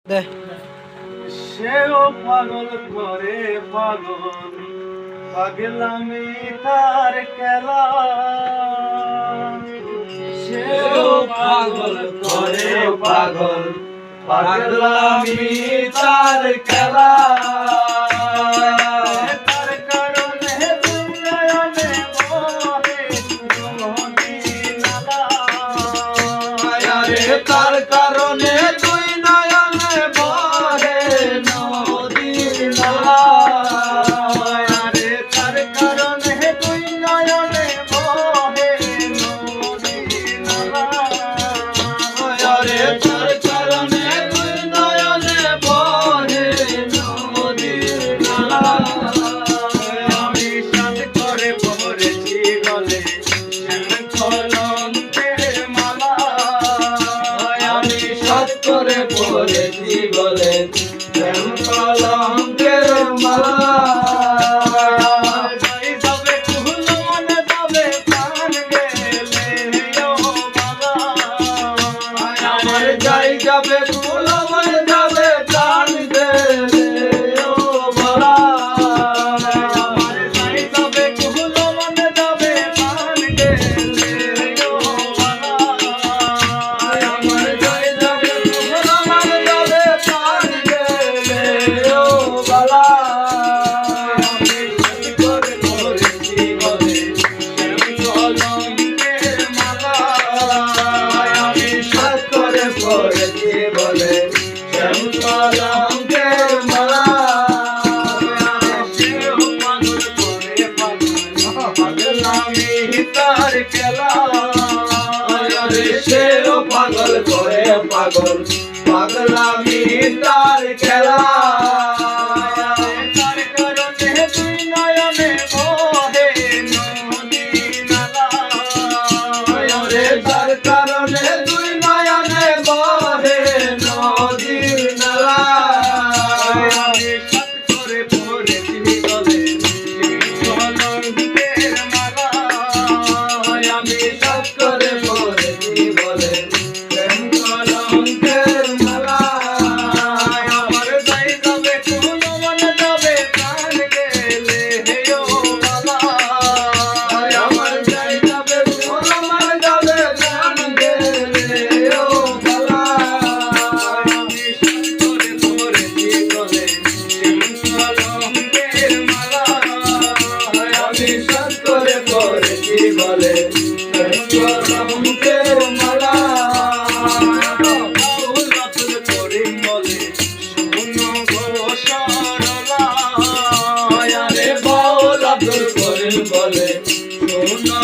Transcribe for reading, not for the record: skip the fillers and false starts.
দেখ সেও পাগল করে পাগল পাগলামি তার খেলা সেও পাগল করে পাগল পাগলামি তার খেলা তার কারণে দুনিয়াতে মোহে নদী নালা তার কারণে দুই নয়নে বহে নদী নালা তার কারণে দুই নয়নে বহে নদী নালা তার কারণে দুই নয়নে বহে নদী নালা আমি সাথ করে পড়েছি গলে কলঙ্কের মালা আমি সাথ করে পড়েছি গলে কলঙ্কের মালা যাবে কুল মনে যাবে প্রাণ গেলে ও বাবা আমার যাই যাবে কুল মনে যাবে প্রাণ গেলে ও বাবা আমার যাই যাবে কুল মনে যাবে প্রাণ গেলে ও বাবা আমার যাই যাবে কুল মনে যাবে প্রাণ গেলে ও বাবা আমি সাথ করে পড়েছি গলে কলঙ্কের মালা আমি সাথ করে পড়েছি বলে কলঙ্কের মালা সেও পাগল করে পাগলামি তার খেলা সেও পাগল করে পাগল পাগলামি তার খেলা তার কারণে দুই নয়নে বহে নদী নালা তার কারণে দুই নয়নে বহে নদী নালা আমি সাথ করে পড়েছি গলে কলঙ্কের মালা আমি সাথ করে পড়েছি বলে কলঙ্কের মালা আমার যাই যাবে কুল মনে যাবে প্রাণ গেলে ও বাবা আমার যাই যাবে কুল মনে যাবে প্রাণ গেলে ও বাবা আমি সাথ করে পড়েছি গলে কলঙ্কের মালা আমি সাথ করে পড়েছি বলে কলঙ্কের মালা বাউল আব্দুল করিম বলে শোনো গো সরলা বাউল আব্দুল করিম বলে শোনো